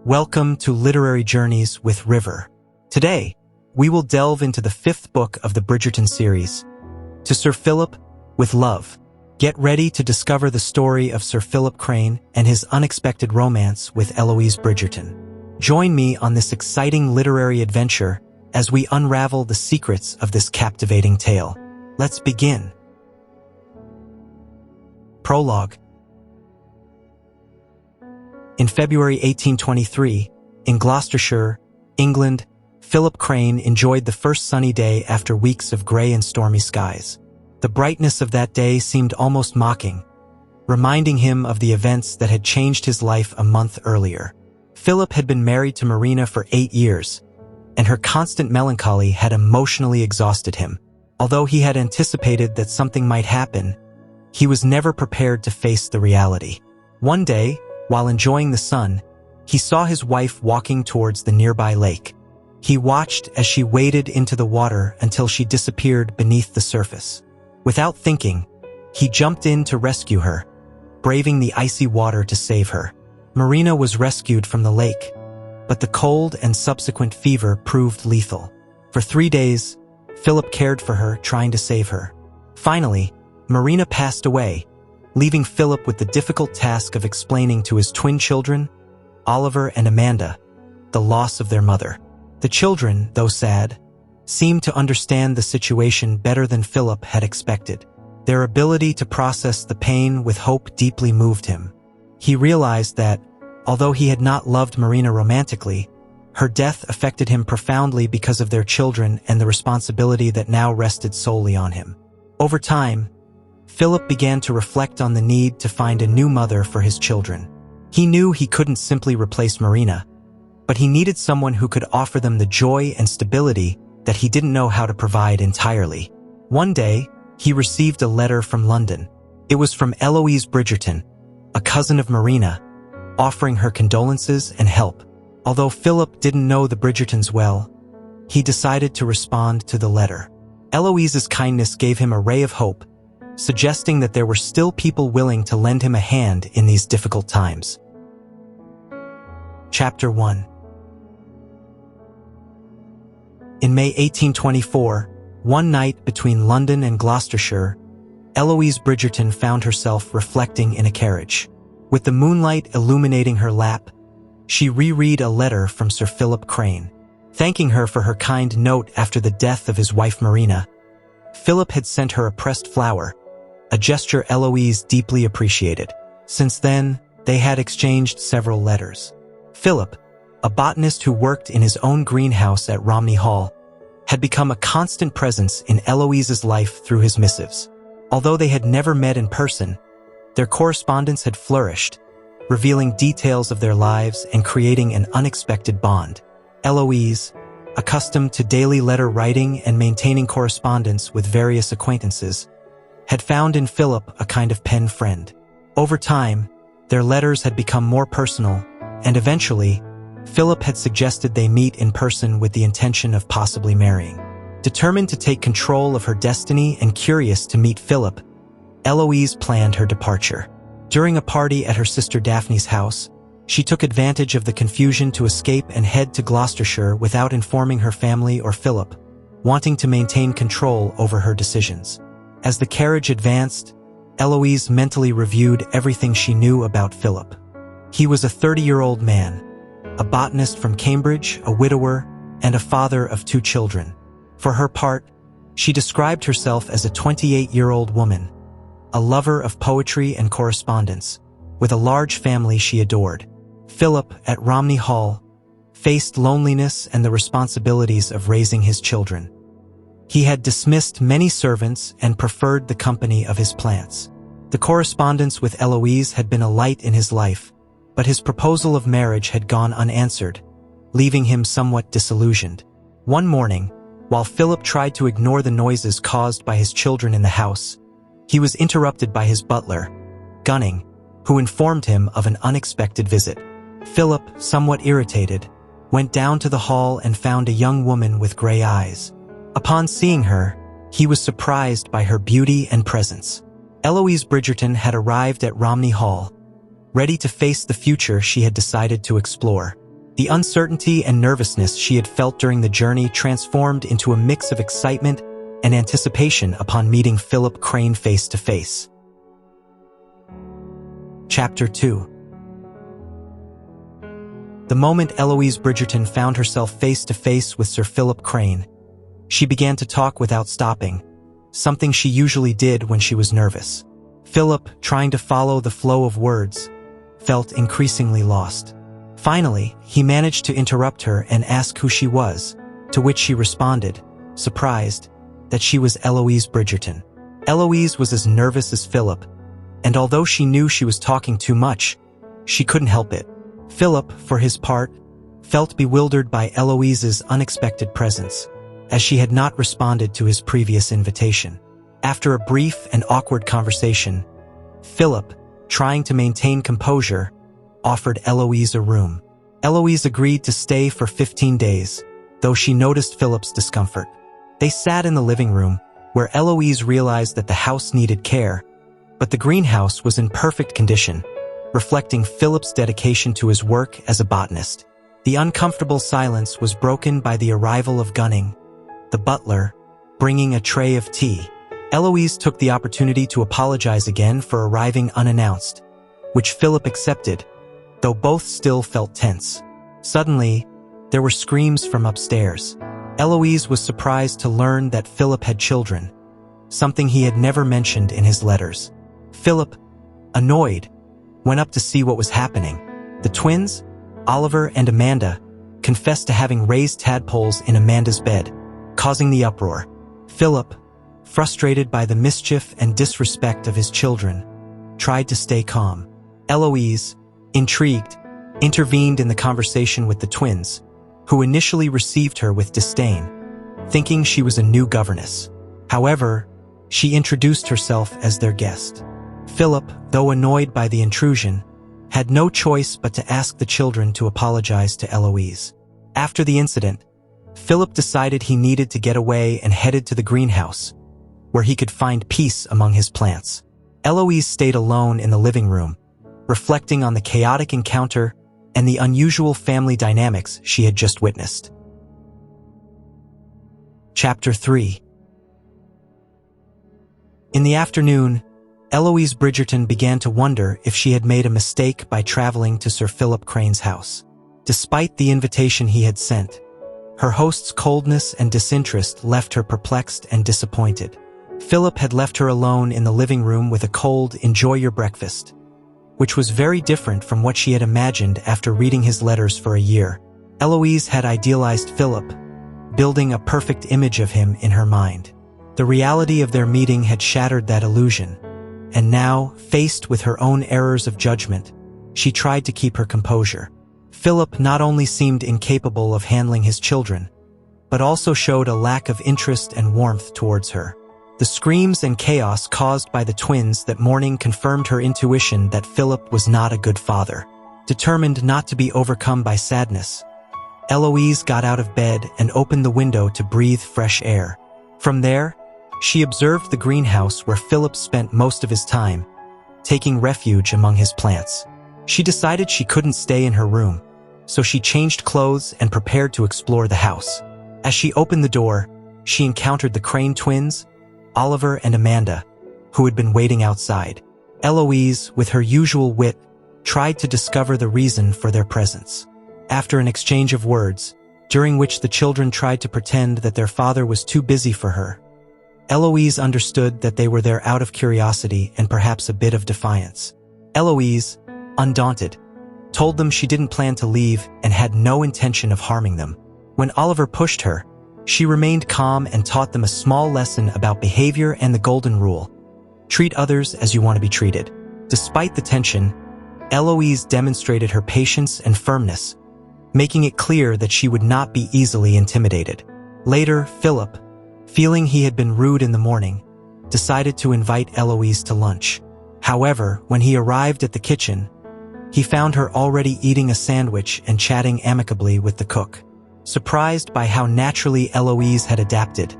Welcome to Literary Journeys with River. Today, we will delve into the 5th book of the Bridgerton series, To Sir Philip, with Love. Get ready to discover the story of Sir Philip Crane and his unexpected romance with Eloise Bridgerton. Join me on this exciting literary adventure as we unravel the secrets of this captivating tale. Let's begin. Prologue. In February 1823, in Gloucestershire, England, Philip Crane enjoyed the first sunny day after weeks of grey and stormy skies. The brightness of that day seemed almost mocking, reminding him of the events that had changed his life a month earlier. Philip had been married to Marina for 8 years, and her constant melancholy had emotionally exhausted him. Although he had anticipated that something might happen, he was never prepared to face the reality. One day, while enjoying the sun, he saw his wife walking towards the nearby lake. He watched as she waded into the water until she disappeared beneath the surface. Without thinking, he jumped in to rescue her, braving the icy water to save her. Marina was rescued from the lake, but the cold and subsequent fever proved lethal. For 3 days, Philip cared for her, trying to save her. Finally, Marina passed away, leaving Philip with the difficult task of explaining to his twin children, Oliver and Amanda, the loss of their mother. The children, though sad, seemed to understand the situation better than Philip had expected. Their ability to process the pain with hope deeply moved him. He realized that, although he had not loved Marina romantically, her death affected him profoundly because of their children and the responsibility that now rested solely on him. Over time, Philip began to reflect on the need to find a new mother for his children. He knew he couldn't simply replace Marina, but he needed someone who could offer them the joy and stability that he didn't know how to provide entirely. One day, he received a letter from London. It was from Eloise Bridgerton, a cousin of Marina, offering her condolences and help. Although Philip didn't know the Bridgertons well, he decided to respond to the letter. Eloise's kindness gave him a ray of hope, suggesting that there were still people willing to lend him a hand in these difficult times. Chapter 1. In May 1824, one night between London and Gloucestershire, Eloise Bridgerton found herself reflecting in a carriage. With the moonlight illuminating her lap, she reread a letter from Sir Philip Crane. Thanking her for her kind note after the death of his wife Marina, Philip had sent her a pressed flower, a gesture Eloise deeply appreciated. Since then, they had exchanged several letters. Philip, a botanist who worked in his own greenhouse at Romney Hall, had become a constant presence in Eloise's life through his missives. Although they had never met in person, their correspondence had flourished, revealing details of their lives and creating an unexpected bond. Eloise, accustomed to daily letter writing and maintaining correspondence with various acquaintances, had found in Philip a kind of pen friend. Over time, their letters had become more personal, and eventually, Philip had suggested they meet in person with the intention of possibly marrying. Determined to take control of her destiny and curious to meet Philip, Eloise planned her departure. During a party at her sister Daphne's house, she took advantage of the confusion to escape and head to Gloucestershire without informing her family or Philip, wanting to maintain control over her decisions. As the carriage advanced, Eloise mentally reviewed everything she knew about Philip. He was a 30-year-old man, a botanist from Cambridge, a widower, and a father of 2 children. For her part, she described herself as a 28-year-old woman, a lover of poetry and correspondence, with a large family she adored. Philip, at Romney Hall, faced loneliness and the responsibilities of raising his children. He had dismissed many servants and preferred the company of his plants. The correspondence with Eloise had been a light in his life, but his proposal of marriage had gone unanswered, leaving him somewhat disillusioned. One morning, while Philip tried to ignore the noises caused by his children in the house, he was interrupted by his butler, Gunning, who informed him of an unexpected visit. Philip, somewhat irritated, went down to the hall and found a young woman with gray eyes. Upon seeing her, he was surprised by her beauty and presence. Eloise Bridgerton had arrived at Romney Hall, ready to face the future she had decided to explore. The uncertainty and nervousness she had felt during the journey transformed into a mix of excitement and anticipation upon meeting Philip Crane face to face. Chapter 2. The moment Eloise Bridgerton found herself face to face with Sir Philip Crane, she began to talk without stopping, something she usually did when she was nervous. Philip, trying to follow the flow of words, felt increasingly lost. Finally, he managed to interrupt her and ask who she was, to which she responded, surprised, that she was Eloise Bridgerton. Eloise was as nervous as Philip, and although she knew she was talking too much, she couldn't help it. Philip, for his part, felt bewildered by Eloise's unexpected presence, as she had not responded to his previous invitation. After a brief and awkward conversation, Philip, trying to maintain composure, offered Eloise a room. Eloise agreed to stay for 15 days, though she noticed Philip's discomfort. They sat in the living room, where Eloise realized that the house needed care, but the greenhouse was in perfect condition, reflecting Philip's dedication to his work as a botanist. The uncomfortable silence was broken by the arrival of Gunning, the butler, bringing a tray of tea. Eloise took the opportunity to apologize again for arriving unannounced, which Philip accepted, though both still felt tense. Suddenly, there were screams from upstairs. Eloise was surprised to learn that Philip had children, something he had never mentioned in his letters. Philip, annoyed, went up to see what was happening. The twins, Oliver and Amanda, confessed to having raised tadpoles in Amanda's bed, causing the uproar. Philip, frustrated by the mischief and disrespect of his children, tried to stay calm. Eloise, intrigued, intervened in the conversation with the twins, who initially received her with disdain, thinking she was a new governess. However, she introduced herself as their guest. Philip, though annoyed by the intrusion, had no choice but to ask the children to apologize to Eloise. After the incident, Philip decided he needed to get away and headed to the greenhouse, where he could find peace among his plants. Eloise stayed alone in the living room, reflecting on the chaotic encounter and the unusual family dynamics she had just witnessed. Chapter 3. In the afternoon, Eloise Bridgerton began to wonder if she had made a mistake by traveling to Sir Philip Crane's house. Despite the invitation he had sent, her host's coldness and disinterest left her perplexed and disappointed. Philip had left her alone in the living room with a cold "enjoy your breakfast," which was very different from what she had imagined after reading his letters for a year. Eloise had idealized Philip, building a perfect image of him in her mind. The reality of their meeting had shattered that illusion, and now, faced with her own errors of judgment, she tried to keep her composure. Philip not only seemed incapable of handling his children, but also showed a lack of interest and warmth towards her. The screams and chaos caused by the twins that morning confirmed her intuition that Philip was not a good father. Determined not to be overcome by sadness, Eloise got out of bed and opened the window to breathe fresh air. From there, she observed the greenhouse where Philip spent most of his time, taking refuge among his plants. She decided she couldn't stay in her room, so she changed clothes and prepared to explore the house. As she opened the door, she encountered the Crane twins, Oliver and Amanda, who had been waiting outside. Eloise, with her usual wit, tried to discover the reason for their presence. After an exchange of words, during which the children tried to pretend that their father was too busy for her, Eloise understood that they were there out of curiosity and perhaps a bit of defiance. Eloise, undaunted, told them she didn't plan to leave and had no intention of harming them. When Oliver pushed her, she remained calm and taught them a small lesson about behavior and the golden rule: treat others as you want to be treated. Despite the tension, Eloise demonstrated her patience and firmness, making it clear that she would not be easily intimidated. Later, Philip, feeling he had been rude in the morning, decided to invite Eloise to lunch. However, when he arrived at the kitchen, he found her already eating a sandwich and chatting amicably with the cook. Surprised by how naturally Eloise had adapted,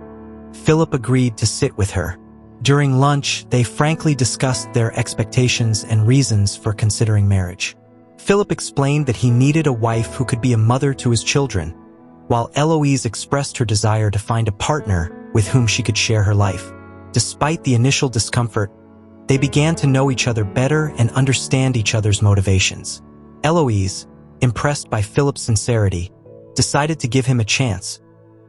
Philip agreed to sit with her. During lunch, they frankly discussed their expectations and reasons for considering marriage. Philip explained that he needed a wife who could be a mother to his children, while Eloise expressed her desire to find a partner with whom she could share her life. Despite the initial discomfort, they began to know each other better and understand each other's motivations. Eloise, impressed by Philip's sincerity, decided to give him a chance,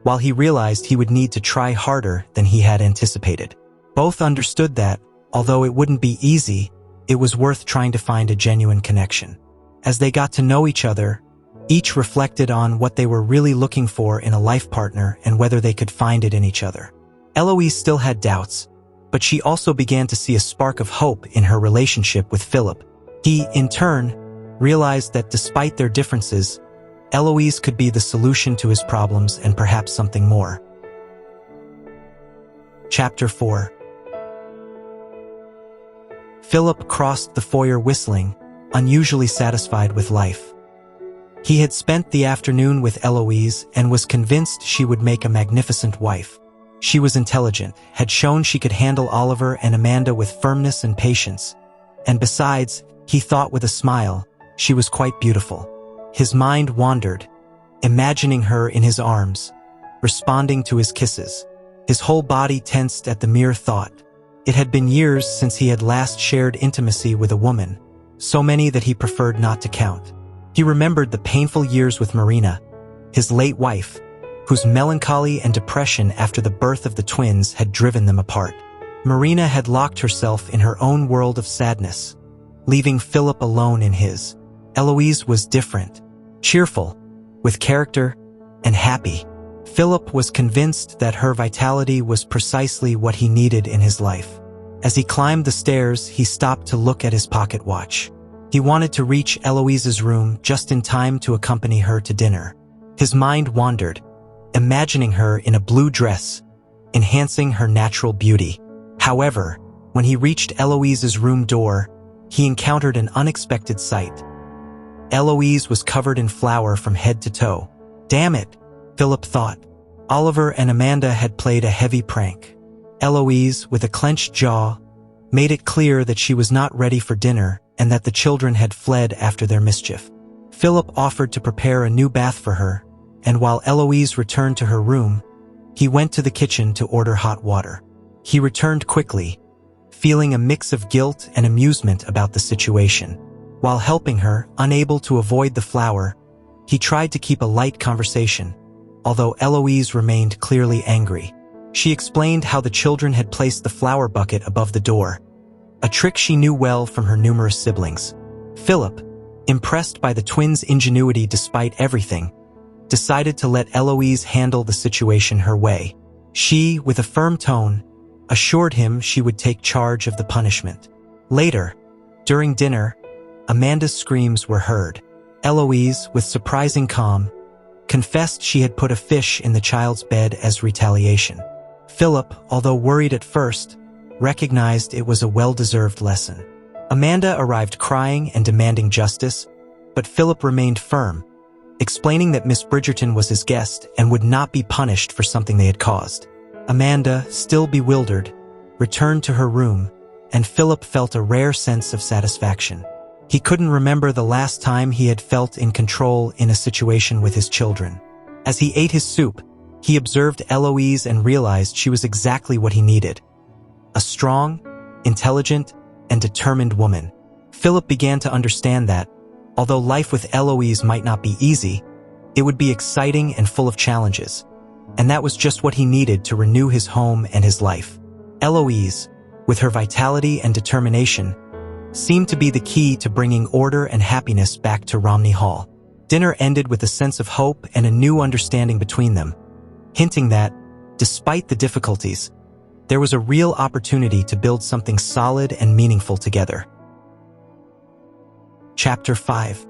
while he realized he would need to try harder than he had anticipated. Both understood that, although it wouldn't be easy, it was worth trying to find a genuine connection. As they got to know each other, each reflected on what they were really looking for in a life partner and whether they could find it in each other. Eloise still had doubts, but she also began to see a spark of hope in her relationship with Philip. He, in turn, realized that despite their differences, Eloise could be the solution to his problems and perhaps something more. Chapter 4. Philip crossed the foyer whistling, unusually satisfied with life. He had spent the afternoon with Eloise and was convinced she would make a magnificent wife. She was intelligent, had shown she could handle Oliver and Amanda with firmness and patience, and besides, he thought with a smile, she was quite beautiful. His mind wandered, imagining her in his arms, responding to his kisses. His whole body tensed at the mere thought. It had been years since he had last shared intimacy with a woman, so many that he preferred not to count. He remembered the painful years with Marina, his late wife, whose melancholy and depression after the birth of the twins had driven them apart. Marina had locked herself in her own world of sadness, leaving Philip alone in his. Eloise was different, cheerful, with character, and happy. Philip was convinced that her vitality was precisely what he needed in his life. As he climbed the stairs, he stopped to look at his pocket watch. He wanted to reach Eloise's room just in time to accompany her to dinner. His mind wandered, imagining her in a blue dress, enhancing her natural beauty. However, when he reached Eloise's room door, he encountered an unexpected sight. Eloise was covered in flour from head to toe. Damn it, Philip thought. Oliver and Amanda had played a heavy prank. Eloise, with a clenched jaw, made it clear that she was not ready for dinner and that the children had fled after their mischief. Philip offered to prepare a new bath for her, and while Eloise returned to her room, he went to the kitchen to order hot water. He returned quickly, feeling a mix of guilt and amusement about the situation. While helping her, unable to avoid the flour, he tried to keep a light conversation, although Eloise remained clearly angry. She explained how the children had placed the flour bucket above the door, a trick she knew well from her numerous siblings. Philip, impressed by the twins' ingenuity despite everything, decided to let Eloise handle the situation her way. She, with a firm tone, assured him she would take charge of the punishment. Later, during dinner, Amanda's screams were heard. Eloise, with surprising calm, confessed she had put a fish in the child's bed as retaliation. Philip, although worried at first, recognized it was a well-deserved lesson. Amanda arrived crying and demanding justice, but Philip remained firm, explaining that Miss Bridgerton was his guest and would not be punished for something they had caused. Amanda, still bewildered, returned to her room, and Philip felt a rare sense of satisfaction. He couldn't remember the last time he had felt in control in a situation with his children. As he ate his soup, he observed Eloise and realized she was exactly what he needed. A strong, intelligent, and determined woman. Philip began to understand that, although life with Eloise might not be easy, it would be exciting and full of challenges. And that was just what he needed to renew his home and his life. Eloise, with her vitality and determination, seemed to be the key to bringing order and happiness back to Romney Hall. Dinner ended with a sense of hope and a new understanding between them, hinting that, despite the difficulties, there was a real opportunity to build something solid and meaningful together. Chapter 5.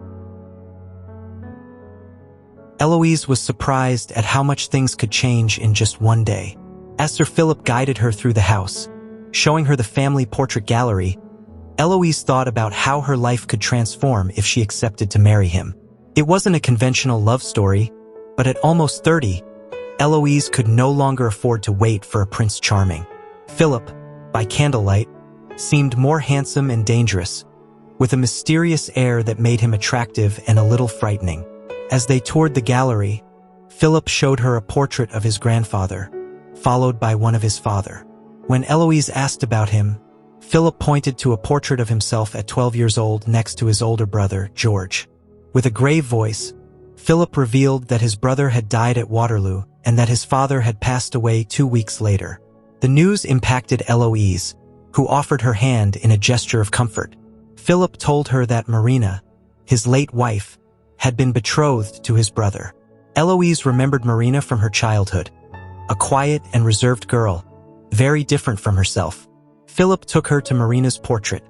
Eloise was surprised at how much things could change in just one day. As Sir Phillip guided her through the house, showing her the family portrait gallery, Eloise thought about how her life could transform if she accepted to marry him. It wasn't a conventional love story, but at almost 30, Eloise could no longer afford to wait for a Prince Charming. Philip, by candlelight, seemed more handsome and dangerous, with a mysterious air that made him attractive and a little frightening. As they toured the gallery, Philip showed her a portrait of his grandfather, followed by one of his father. When Eloise asked about him, Philip pointed to a portrait of himself at 12 years old next to his older brother, George. With a grave voice, Philip revealed that his brother had died at Waterloo and that his father had passed away 2 weeks later. The news impacted Eloise, who offered her hand in a gesture of comfort. Philip told her that Marina, his late wife, had been betrothed to his brother. Eloise remembered Marina from her childhood, a quiet and reserved girl, very different from herself. Philip took her to Marina's portrait,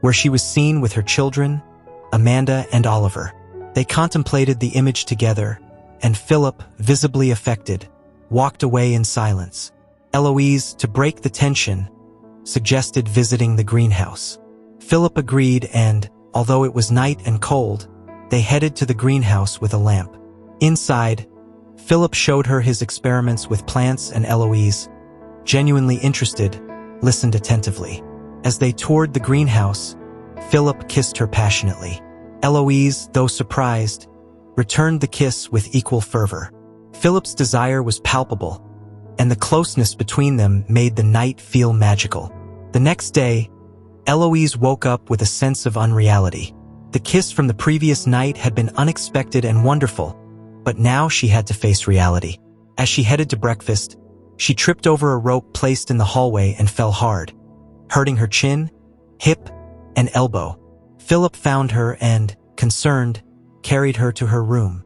where she was seen with her children, Amanda and Oliver. They contemplated the image together, and Philip, visibly affected, walked away in silence. Eloise, to break the tension, suggested visiting the greenhouse. Philip agreed and, although it was night and cold, they headed to the greenhouse with a lamp. Inside, Philip showed her his experiments with plants, and Eloise, genuinely interested, listened attentively. As they toured the greenhouse, Philip kissed her passionately. Eloise, though surprised, returned the kiss with equal fervor. Philip's desire was palpable, and the closeness between them made the night feel magical. The next day, Eloise woke up with a sense of unreality. The kiss from the previous night had been unexpected and wonderful, but now she had to face reality. As she headed to breakfast, she tripped over a rope placed in the hallway and fell hard, hurting her chin, hip, and elbow. Philip found her and, concerned, carried her to her room.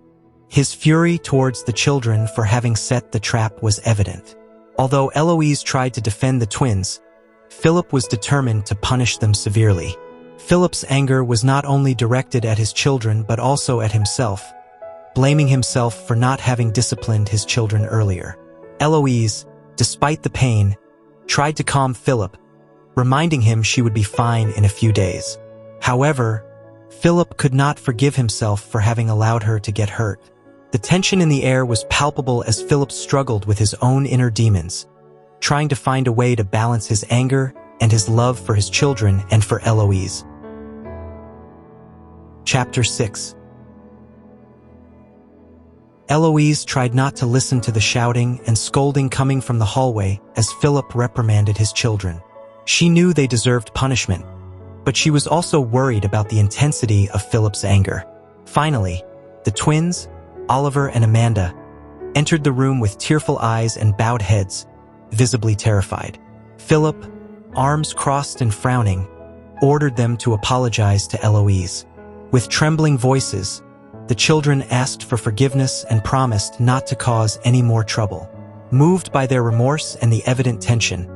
His fury towards the children for having set the trap was evident. Although Eloise tried to defend the twins, Philip was determined to punish them severely. Philip's anger was not only directed at his children but also at himself, blaming himself for not having disciplined his children earlier. Eloise, despite the pain, tried to calm Philip, reminding him she would be fine in a few days. However, Philip could not forgive himself for having allowed her to get hurt. The tension in the air was palpable as Philip struggled with his own inner demons, trying to find a way to balance his anger and his love for his children and for Eloise. Chapter 6. Eloise tried not to listen to the shouting and scolding coming from the hallway as Philip reprimanded his children. She knew they deserved punishment, but she was also worried about the intensity of Philip's anger. Finally, the twins, Oliver and Amanda, entered the room with tearful eyes and bowed heads, visibly terrified. Philip, arms crossed and frowning, ordered them to apologize to Eloise. With trembling voices, the children asked for forgiveness and promised not to cause any more trouble. Moved by their remorse and the evident tension,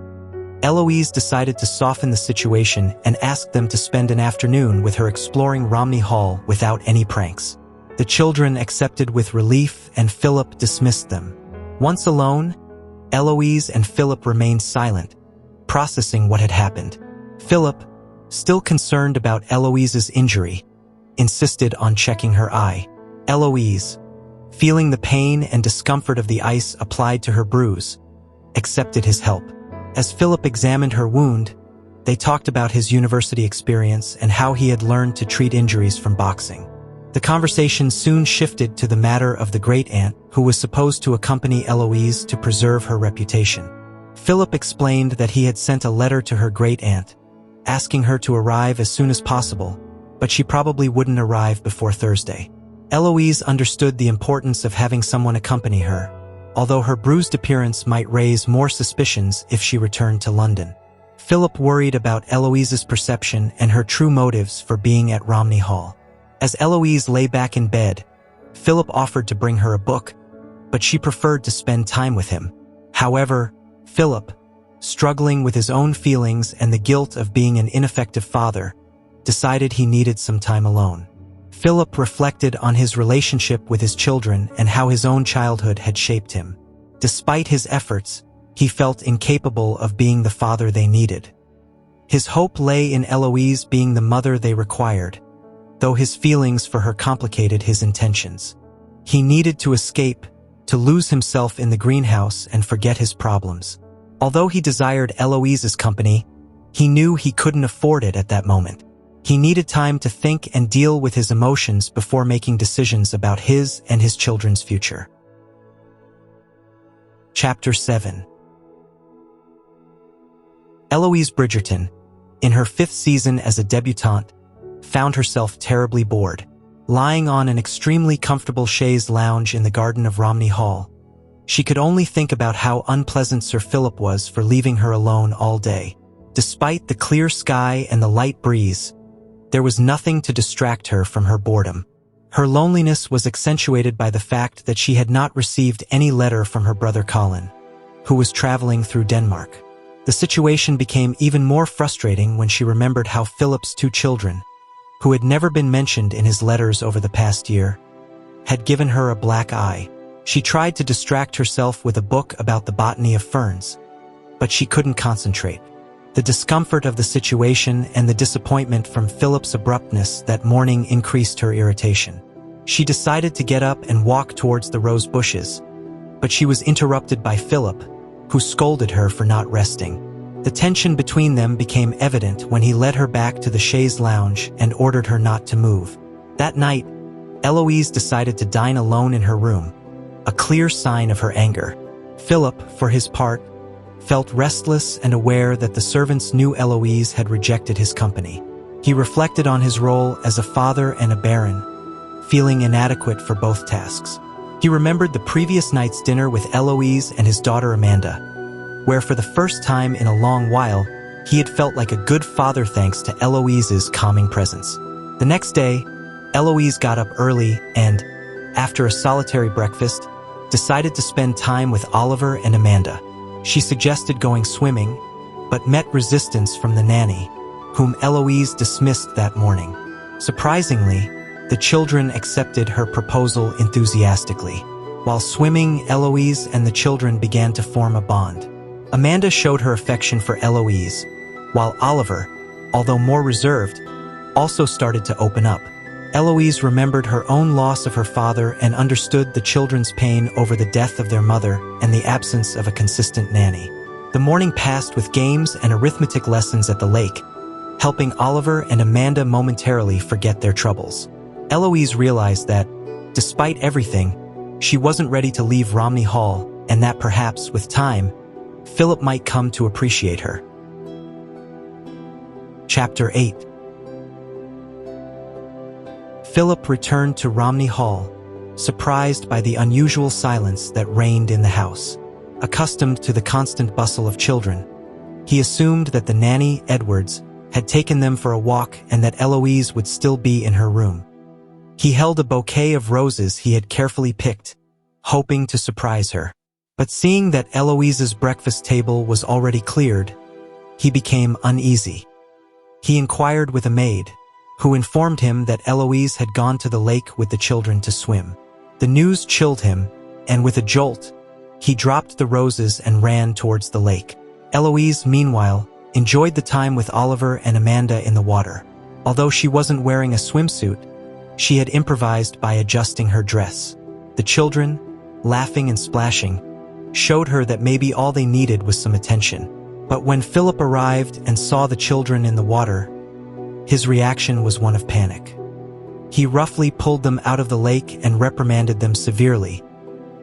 Eloise decided to soften the situation and asked them to spend an afternoon with her exploring Romney Hall without any pranks. The children accepted with relief and Philip dismissed them. Once alone, Eloise and Philip remained silent, processing what had happened. Philip, still concerned about Eloise's injury, insisted on checking her eye. Eloise, feeling the pain and discomfort of the ice applied to her bruise, accepted his help. As Philip examined her wound, they talked about his university experience and how he had learned to treat injuries from boxing. The conversation soon shifted to the matter of the great-aunt who was supposed to accompany Eloise to preserve her reputation. Philip explained that he had sent a letter to her great-aunt, asking her to arrive as soon as possible, but she probably wouldn't arrive before Thursday. Eloise understood the importance of having someone accompany her, although her bruised appearance might raise more suspicions if she returned to London. Philip worried about Eloise's perception and her true motives for being at Romney Hall. As Eloise lay back in bed, Philip offered to bring her a book, but she preferred to spend time with him. However, Philip, struggling with his own feelings and the guilt of being an ineffective father, decided he needed some time alone. Philip reflected on his relationship with his children and how his own childhood had shaped him. Despite his efforts, he felt incapable of being the father they needed. His hope lay in Eloise being the mother they required, though his feelings for her complicated his intentions. He needed to escape, to lose himself in the greenhouse and forget his problems. Although he desired Eloise's company, he knew he couldn't afford it at that moment. He needed time to think and deal with his emotions before making decisions about his and his children's future. Chapter 7. Eloise Bridgerton, in her 5th season as a debutante, found herself terribly bored, lying on an extremely comfortable chaise lounge in the garden of Romney Hall. She could only think about how unpleasant Sir Phillip was for leaving her alone all day. Despite the clear sky and the light breeze, there was nothing to distract her from her boredom. Her loneliness was accentuated by the fact that she had not received any letter from her brother Colin, who was traveling through Denmark. The situation became even more frustrating when she remembered how Philip's 2 children, who had never been mentioned in his letters over the past year, had given her a black eye. She tried to distract herself with a book about the botany of ferns, but she couldn't concentrate. The discomfort of the situation and the disappointment from Philip's abruptness that morning increased her irritation. She decided to get up and walk towards the rose bushes, but she was interrupted by Philip, who scolded her for not resting. The tension between them became evident when he led her back to the chaise lounge and ordered her not to move. That night, Eloise decided to dine alone in her room, a clear sign of her anger. Philip, for his part, felt restless and aware that the servants knew Eloise had rejected his company. He reflected on his role as a father and a baron, feeling inadequate for both tasks. He remembered the previous night's dinner with Eloise and his daughter Amanda, where for the first time in a long while, he had felt like a good father thanks to Eloise's calming presence. The next day, Eloise got up early and, after a solitary breakfast, decided to spend time with Oliver and Amanda. She suggested going swimming, but met resistance from the nanny, whom Eloise dismissed that morning. Surprisingly, the children accepted her proposal enthusiastically. While swimming, Eloise and the children began to form a bond. Amanda showed her affection for Eloise, while Oliver, although more reserved, also started to open up. Eloise remembered her own loss of her father and understood the children's pain over the death of their mother and the absence of a consistent nanny. The morning passed with games and arithmetic lessons at the lake, helping Oliver and Amanda momentarily forget their troubles. Eloise realized that, despite everything, she wasn't ready to leave Romney Hall and that perhaps, with time, Philip might come to appreciate her. Chapter 8. Philip returned to Romney Hall, surprised by the unusual silence that reigned in the house. Accustomed to the constant bustle of children, he assumed that the nanny, Edwards, had taken them for a walk and that Eloise would still be in her room. He held a bouquet of roses he had carefully picked, hoping to surprise her. But seeing that Eloise's breakfast table was already cleared, he became uneasy. He inquired with a maid, who informed him that Eloise had gone to the lake with the children to swim. The news chilled him, and with a jolt, he dropped the roses and ran towards the lake. Eloise, meanwhile, enjoyed the time with Oliver and Amanda in the water. Although she wasn't wearing a swimsuit, she had improvised by adjusting her dress. The children, laughing and splashing, showed her that maybe all they needed was some attention. But when Philip arrived and saw the children in the water, his reaction was one of panic. He roughly pulled them out of the lake and reprimanded them severely,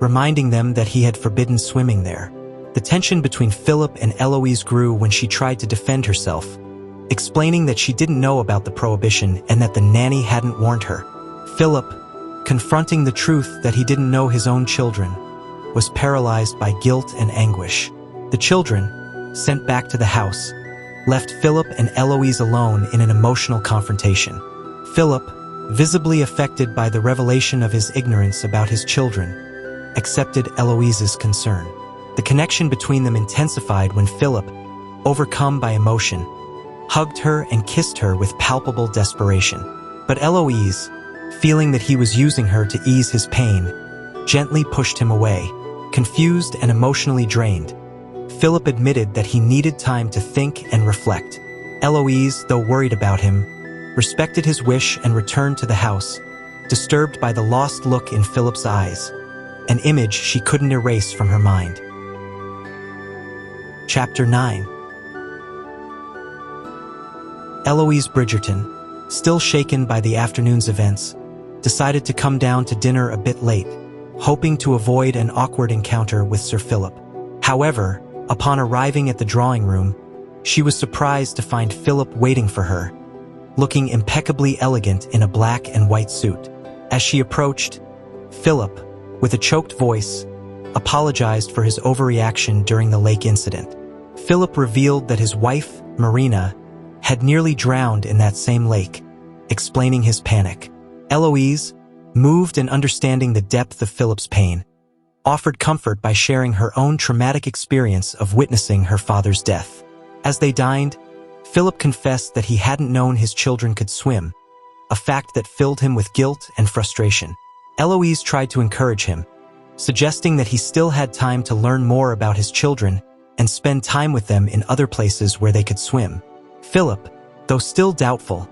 reminding them that he had forbidden swimming there. The tension between Philip and Eloise grew when she tried to defend herself, explaining that she didn't know about the prohibition and that the nanny hadn't warned her. Philip, confronting the truth that he didn't know his own children, was paralyzed by guilt and anguish. The children, sent back to the house, left Philip and Eloise alone in an emotional confrontation. Philip, visibly affected by the revelation of his ignorance about his children, accepted Eloise's concern. The connection between them intensified when Philip, overcome by emotion, hugged her and kissed her with palpable desperation. But Eloise, feeling that he was using her to ease his pain, gently pushed him away. Confused and emotionally drained, Philip admitted that he needed time to think and reflect. Eloise, though worried about him, respected his wish and returned to the house, disturbed by the lost look in Philip's eyes, an image she couldn't erase from her mind. Chapter 9. Eloise Bridgerton, still shaken by the afternoon's events, decided to come down to dinner a bit late, hoping to avoid an awkward encounter with Sir Phillip. However, upon arriving at the drawing room, she was surprised to find Philip waiting for her, looking impeccably elegant in a black and white suit. As she approached, Philip, with a choked voice, apologized for his overreaction during the lake incident. Philip revealed that his wife, Marina, had nearly drowned in that same lake, explaining his panic. Eloise, moved and understanding the depth of Philip's pain, offered comfort by sharing her own traumatic experience of witnessing her father's death. As they dined, Philip confessed that he hadn't known his children could swim, a fact that filled him with guilt and frustration. Eloise tried to encourage him, suggesting that he still had time to learn more about his children and spend time with them in other places where they could swim. Philip, though still doubtful,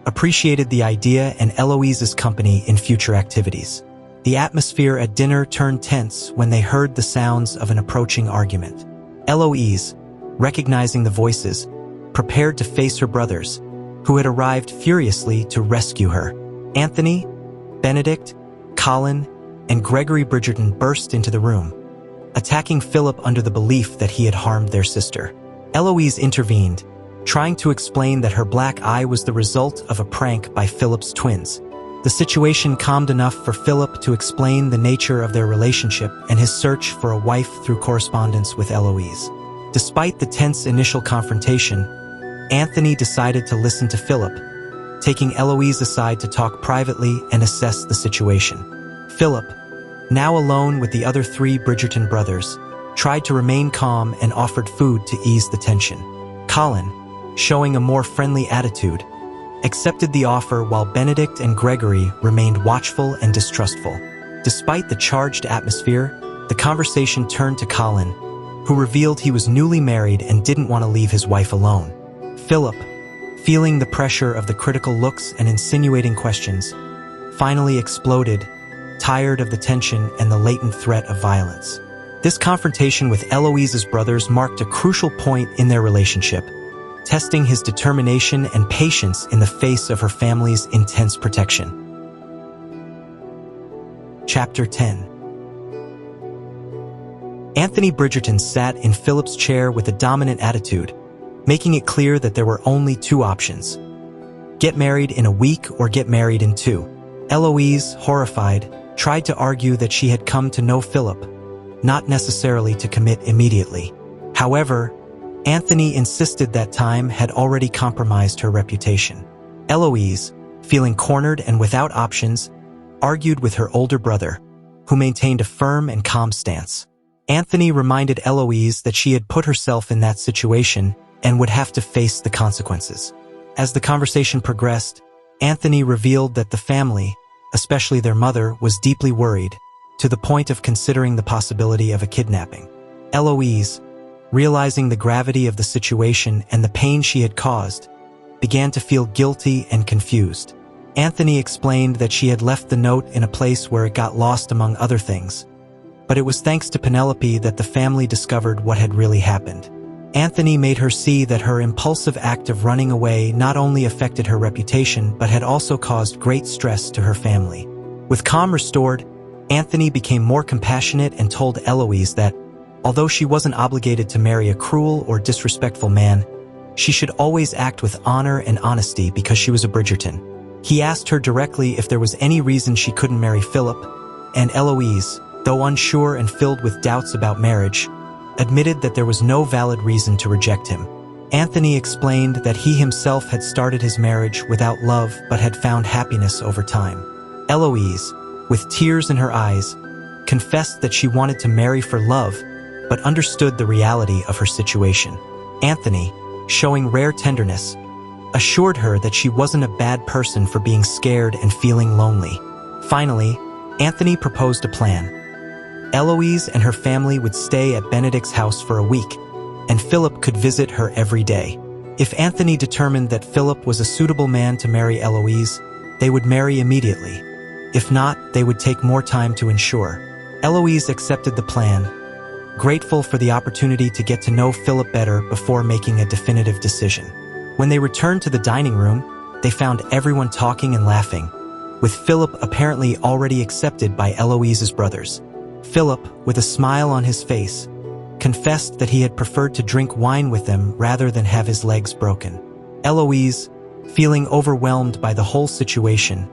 appreciated the idea and Eloise's company in future activities. The atmosphere at dinner turned tense when they heard the sounds of an approaching argument. Eloise, recognizing the voices, prepared to face her brothers, who had arrived furiously to rescue her. Anthony, Benedict, Colin, and Gregory Bridgerton burst into the room, attacking Philip under the belief that he had harmed their sister. Eloise intervened, trying to explain that her black eye was the result of a prank by Philip's twins. The situation calmed enough for Philip to explain the nature of their relationship and his search for a wife through correspondence with Eloise. Despite the tense initial confrontation, Anthony decided to listen to Philip, taking Eloise aside to talk privately and assess the situation. Philip, now alone with the other three Bridgerton brothers, tried to remain calm and offered food to ease the tension. Colin, showing a more friendly attitude, accepted the offer while Benedict and Gregory remained watchful and distrustful. Despite the charged atmosphere, the conversation turned to Colin, who revealed he was newly married and didn't want to leave his wife alone. Philip, feeling the pressure of the critical looks and insinuating questions, finally exploded, tired of the tension and the latent threat of violence. This confrontation with Eloise's brothers marked a crucial point in their relationship, testing his determination and patience in the face of her family's intense protection. Chapter 10. Anthony Bridgerton sat in Philip's chair with a dominant attitude, making it clear that there were only two options: get married in a week or get married in 2. Eloise, horrified, tried to argue that she had come to know Philip, not necessarily to commit immediately. However, Anthony insisted that time had already compromised her reputation. Eloise, feeling cornered and without options, argued with her older brother, who maintained a firm and calm stance. Anthony reminded Eloise that she had put herself in that situation and would have to face the consequences. As the conversation progressed, Anthony revealed that the family, especially their mother, was deeply worried, to the point of considering the possibility of a kidnapping. Eloise, realizing the gravity of the situation and the pain she had caused, began to feel guilty and confused. Anthony explained that she had left the note in a place where it got lost among other things, but it was thanks to Penelope that the family discovered what had really happened. Anthony made her see that her impulsive act of running away not only affected her reputation but had also caused great stress to her family. With calm restored, Anthony became more compassionate and told Eloise that, although she wasn't obligated to marry a cruel or disrespectful man, she should always act with honor and honesty because she was a Bridgerton. He asked her directly if there was any reason she couldn't marry Philip, and Eloise, though unsure and filled with doubts about marriage, admitted that there was no valid reason to reject him. Anthony explained that he himself had started his marriage without love but had found happiness over time. Eloise, with tears in her eyes, confessed that she wanted to marry for love but understood the reality of her situation. Anthony, showing rare tenderness, assured her that she wasn't a bad person for being scared and feeling lonely. Finally, Anthony proposed a plan. Eloise and her family would stay at Benedict's house for a week, and Philip could visit her every day. If Anthony determined that Philip was a suitable man to marry Eloise, they would marry immediately. If not, they would take more time to ensure. Eloise accepted the plan, grateful for the opportunity to get to know Philip better before making a definitive decision. When they returned to the dining room, they found everyone talking and laughing, with Philip apparently already accepted by Eloise's brothers. Philip, with a smile on his face, confessed that he had preferred to drink wine with them rather than have his legs broken. Eloise, feeling overwhelmed by the whole situation,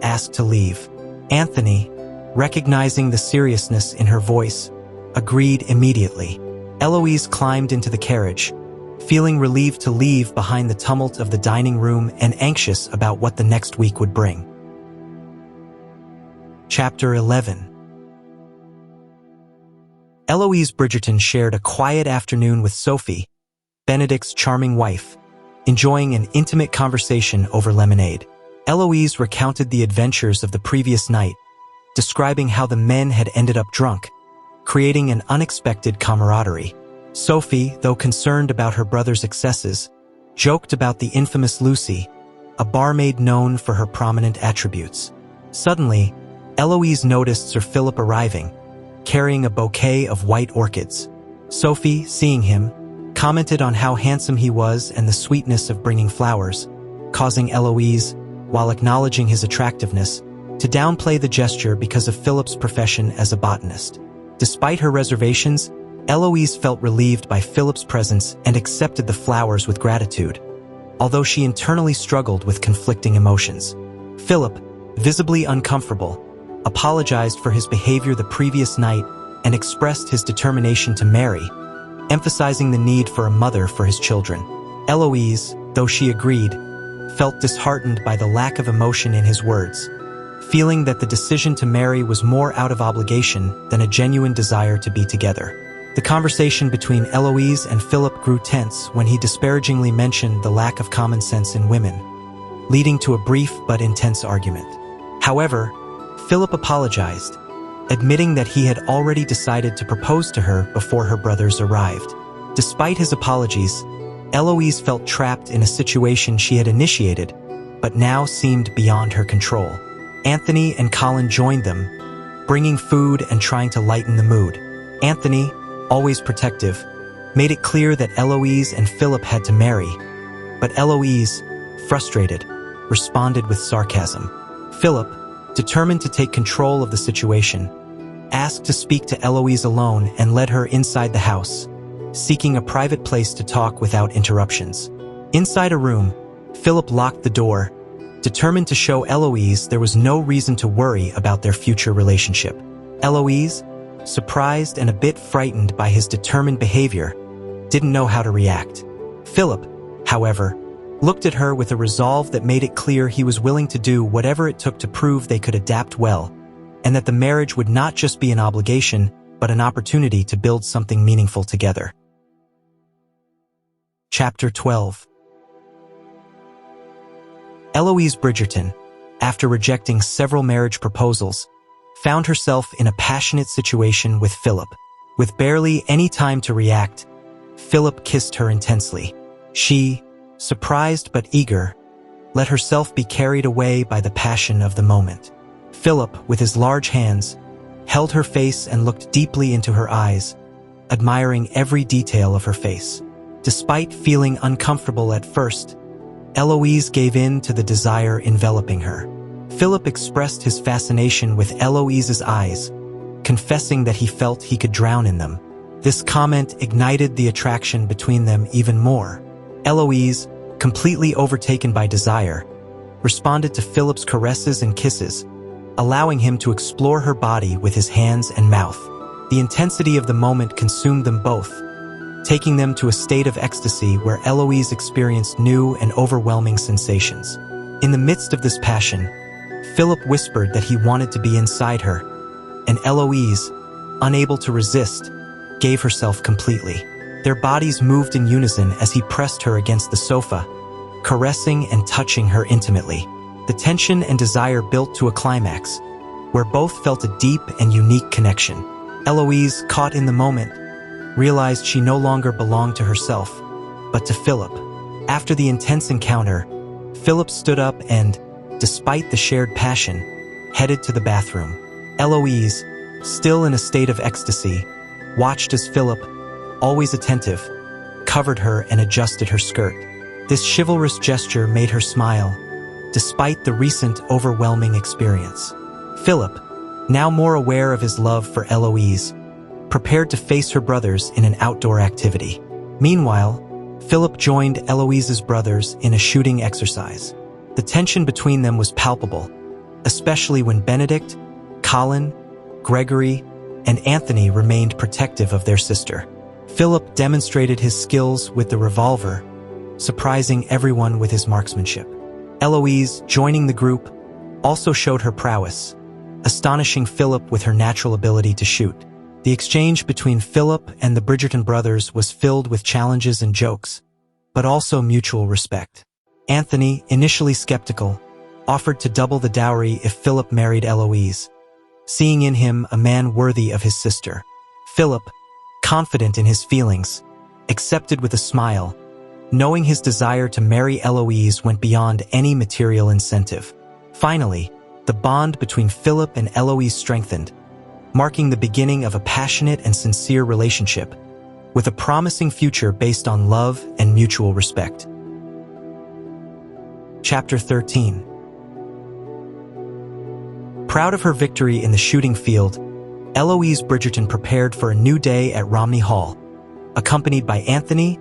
asked to leave. Anthony, recognizing the seriousness in her voice, agreed immediately. Eloise climbed into the carriage, feeling relieved to leave behind the tumult of the dining room and anxious about what the next week would bring. Chapter 11. Eloise Bridgerton shared a quiet afternoon with Sophie, Benedict's charming wife, enjoying an intimate conversation over lemonade. Eloise recounted the adventures of the previous night, describing how the men had ended up drunk, creating an unexpected camaraderie. Sophie, though concerned about her brother's excesses, joked about the infamous Lucy, a barmaid known for her prominent attributes. Suddenly, Eloise noticed Sir Phillip arriving, carrying a bouquet of white orchids. Sophie, seeing him, commented on how handsome he was and the sweetness of bringing flowers, causing Eloise, while acknowledging his attractiveness, to downplay the gesture because of Philip's profession as a botanist. Despite her reservations, Eloise felt relieved by Philip's presence and accepted the flowers with gratitude, although she internally struggled with conflicting emotions. Philip, visibly uncomfortable, apologized for his behavior the previous night and expressed his determination to marry, emphasizing the need for a mother for his children. Eloise, though she agreed, felt disheartened by the lack of emotion in his words, feeling that the decision to marry was more out of obligation than a genuine desire to be together. The conversation between Eloise and Philip grew tense when he disparagingly mentioned the lack of common sense in women, leading to a brief but intense argument. However, Philip apologized, admitting that he had already decided to propose to her before her brothers arrived. Despite his apologies, Eloise felt trapped in a situation she had initiated, but now seemed beyond her control. Anthony and Colin joined them, bringing food and trying to lighten the mood. Anthony, always protective, made it clear that Eloise and Philip had to marry, but Eloise, frustrated, responded with sarcasm. Philip, determined to take control of the situation, asked to speak to Eloise alone and led her inside the house, seeking a private place to talk without interruptions. Inside a room, Philip locked the door, determined to show Eloise there was no reason to worry about their future relationship. Eloise, surprised and a bit frightened by his determined behavior, didn't know how to react. Philip, however, looked at her with a resolve that made it clear he was willing to do whatever it took to prove they could adapt well, and that the marriage would not just be an obligation, but an opportunity to build something meaningful together. Chapter 12. Eloise Bridgerton, after rejecting several marriage proposals, found herself in a passionate situation with Philip. With barely any time to react, Philip kissed her intensely. She, surprised but eager, let herself be carried away by the passion of the moment. Philip, with his large hands, held her face and looked deeply into her eyes, admiring every detail of her face. Despite feeling uncomfortable at first, Eloise gave in to the desire enveloping her. Philip expressed his fascination with Eloise's eyes, confessing that he felt he could drown in them. This comment ignited the attraction between them even more. Eloise, completely overtaken by desire, responded to Philip's caresses and kisses, allowing him to explore her body with his hands and mouth. The intensity of the moment consumed them both, taking them to a state of ecstasy where Eloise experienced new and overwhelming sensations. In the midst of this passion, Philip whispered that he wanted to be inside her, and Eloise, unable to resist, gave herself completely. Their bodies moved in unison as he pressed her against the sofa, caressing and touching her intimately. The tension and desire built to a climax, where both felt a deep and unique connection. Eloise, caught in the moment, realized she no longer belonged to herself, but to Philip. After the intense encounter, Philip stood up and, despite the shared passion, headed to the bathroom. Eloise, still in a state of ecstasy, watched as Philip, always attentive, covered her and adjusted her skirt. This chivalrous gesture made her smile, despite the recent overwhelming experience. Philip, now more aware of his love for Eloise, prepared to face her brothers in an outdoor activity. Meanwhile, Philip joined Eloise's brothers in a shooting exercise. The tension between them was palpable, especially when Benedict, Colin, Gregory, and Anthony remained protective of their sister. Philip demonstrated his skills with the revolver, surprising everyone with his marksmanship. Eloise, joining the group, also showed her prowess, astonishing Philip with her natural ability to shoot. The exchange between Philip and the Bridgerton brothers was filled with challenges and jokes, but also mutual respect. Anthony, initially skeptical, offered to double the dowry if Philip married Eloise, seeing in him a man worthy of his sister. Philip, confident in his feelings, accepted with a smile, knowing his desire to marry Eloise went beyond any material incentive. Finally, the bond between Philip and Eloise strengthened, marking the beginning of a passionate and sincere relationship, with a promising future based on love and mutual respect. Chapter 13. Proud of her victory in the shooting field, Eloise Bridgerton prepared for a new day at Romney Hall, accompanied by Anthony,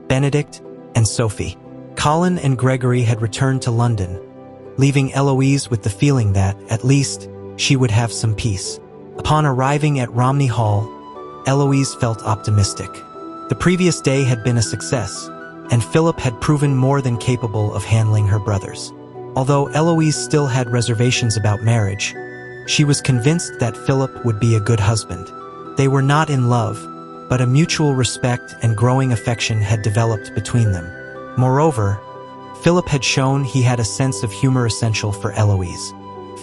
Benedict, and Sophie. Colin and Gregory had returned to London, leaving Eloise with the feeling that, at least, she would have some peace. Upon arriving at Romney Hall, Eloise felt optimistic. The previous day had been a success, and Philip had proven more than capable of handling her brothers. Although Eloise still had reservations about marriage, she was convinced that Philip would be a good husband. They were not in love, but a mutual respect and growing affection had developed between them. Moreover, Philip had shown he had a sense of humor essential for Eloise.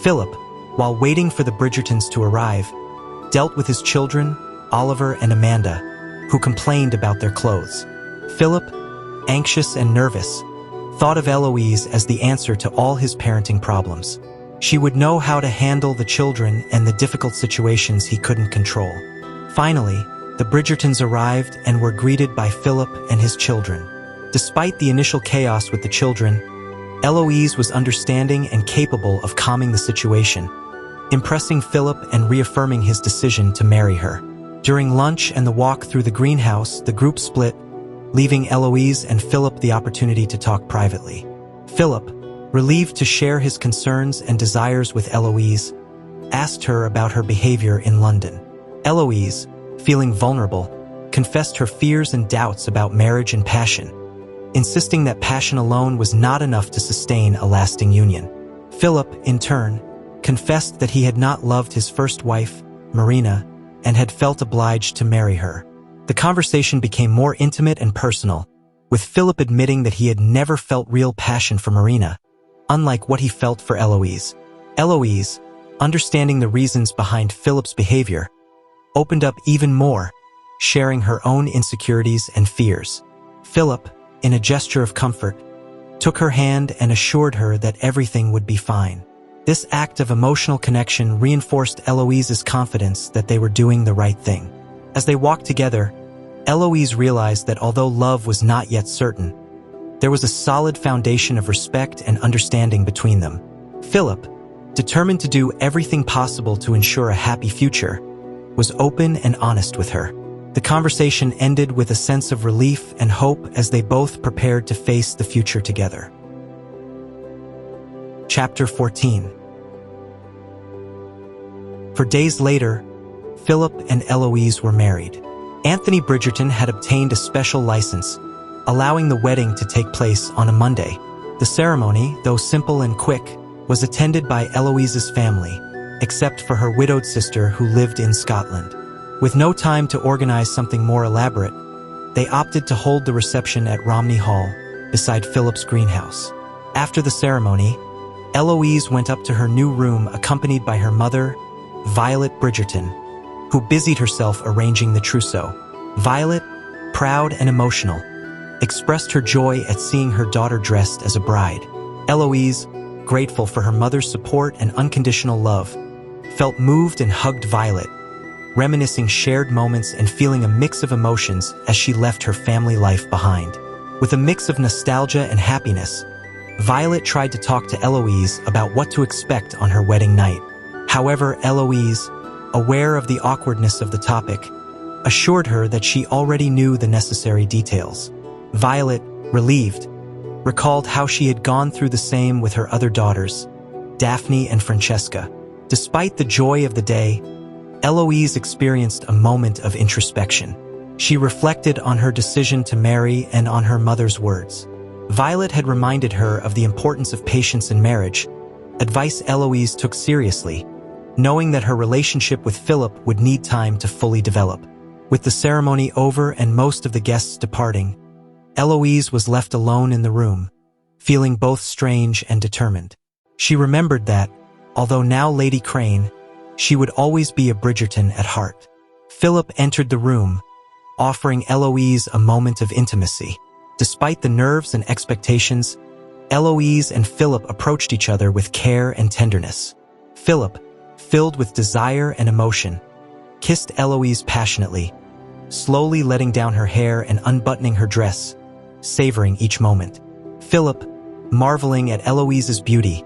Philip, while waiting for the Bridgertons to arrive, dealt with his children, Oliver and Amanda, who complained about their clothes. Philip, anxious and nervous, thought of Eloise as the answer to all his parenting problems. She would know how to handle the children and the difficult situations he couldn't control. Finally, the Bridgertons arrived and were greeted by Philip and his children. Despite the initial chaos with the children, Eloise was understanding and capable of calming the situation, impressing Philip and reaffirming his decision to marry her. During lunch and the walk through the greenhouse, the group split, leaving Eloise and Philip the opportunity to talk privately. Philip, relieved to share his concerns and desires with Eloise, asked her about her behavior in London. Eloise, feeling vulnerable, confessed her fears and doubts about marriage and passion, insisting that passion alone was not enough to sustain a lasting union. Philip, in turn, confessed that he had not loved his first wife, Marina, and had felt obliged to marry her. The conversation became more intimate and personal, with Philip admitting that he had never felt real passion for Marina, unlike what he felt for Eloise. Eloise, understanding the reasons behind Philip's behavior, opened up even more, sharing her own insecurities and fears. Philip, in a gesture of comfort, took her hand and assured her that everything would be fine. This act of emotional connection reinforced Eloise's confidence that they were doing the right thing. As they walked together, Eloise realized that although love was not yet certain, there was a solid foundation of respect and understanding between them. Philip, determined to do everything possible to ensure a happy future, was open and honest with her. The conversation ended with a sense of relief and hope as they both prepared to face the future together. Chapter 14. For days later, Philip and Eloise were married. Anthony Bridgerton had obtained a special license, allowing the wedding to take place on a Monday. The ceremony, though simple and quick, was attended by Eloise's family, except for her widowed sister who lived in Scotland. With no time to organize something more elaborate, they opted to hold the reception at Romney Hall, beside Philip's greenhouse. After the ceremony, Eloise went up to her new room accompanied by her mother, Violet Bridgerton, who busied herself arranging the trousseau. Violet, proud and emotional, expressed her joy at seeing her daughter dressed as a bride. Eloise, grateful for her mother's support and unconditional love, felt moved and hugged Violet, reminiscing shared moments and feeling a mix of emotions as she left her family life behind. With a mix of nostalgia and happiness, Violet tried to talk to Eloise about what to expect on her wedding night. However, Eloise, aware of the awkwardness of the topic, assured her that she already knew the necessary details. Violet, relieved, recalled how she had gone through the same with her other daughters, Daphne and Francesca. Despite the joy of the day, Eloise experienced a moment of introspection. She reflected on her decision to marry and on her mother's words. Violet had reminded her of the importance of patience in marriage, advice Eloise took seriously, knowing that her relationship with Philip would need time to fully develop. With the ceremony over and most of the guests departing, Eloise was left alone in the room, feeling both strange and determined. She remembered that, although now Lady Crane, she would always be a Bridgerton at heart. Philip entered the room, offering Eloise a moment of intimacy. Despite the nerves and expectations, Eloise and Philip approached each other with care and tenderness. Philip, filled with desire and emotion, kissed Eloise passionately, slowly letting down her hair and unbuttoning her dress, savoring each moment. Philip, marveling at Eloise's beauty,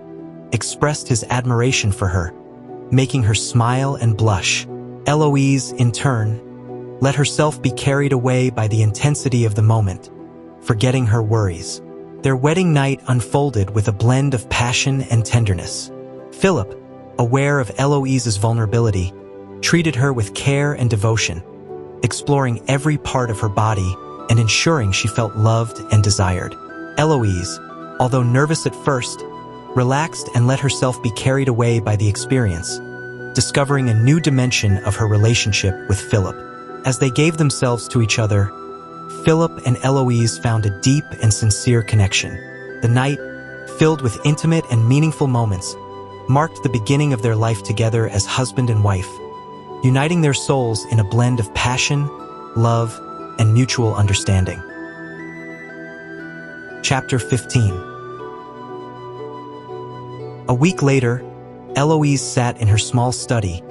expressed his admiration for her, making her smile and blush. Eloise, in turn, let herself be carried away by the intensity of the moment, forgetting her worries. Their wedding night unfolded with a blend of passion and tenderness. Philip, aware of Eloise's vulnerability, treated her with care and devotion, exploring every part of her body and ensuring she felt loved and desired. Eloise, although nervous at first, relaxed and let herself be carried away by the experience, discovering a new dimension of her relationship with Philip. As they gave themselves to each other, Philip and Eloise found a deep and sincere connection. The night, filled with intimate and meaningful moments, marked the beginning of their life together as husband and wife, uniting their souls in a blend of passion, love, and mutual understanding. Chapter 15. A week later, Eloise sat in her small study,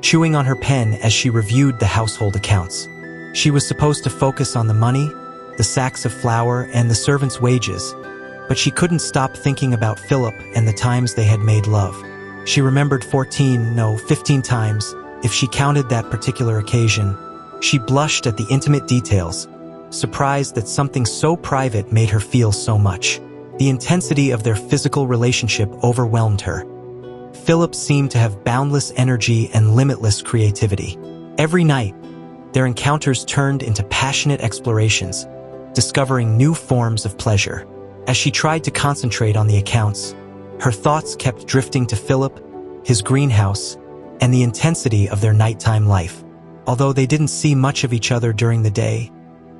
chewing on her pen as she reviewed the household accounts. She was supposed to focus on the money, the sacks of flour, and the servants' wages, but she couldn't stop thinking about Philip and the times they had made love. She remembered 15 times, if she counted that particular occasion. She blushed at the intimate details, surprised that something so private made her feel so much. The intensity of their physical relationship overwhelmed her. Philip seemed to have boundless energy and limitless creativity. Every night, their encounters turned into passionate explorations, discovering new forms of pleasure. As she tried to concentrate on the accounts, her thoughts kept drifting to Philip, his greenhouse, and the intensity of their nighttime life. Although they didn't see much of each other during the day,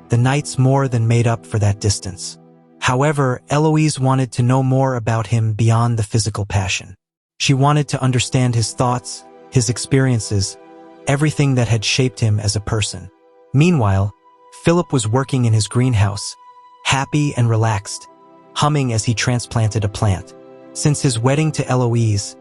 the nights more than made up for that distance. However, Eloise wanted to know more about him beyond the physical passion. She wanted to understand his thoughts, his experiences, everything that had shaped him as a person. Meanwhile, Philip was working in his greenhouse, happy and relaxed, humming as he transplanted a plant. Since his wedding to Eloise,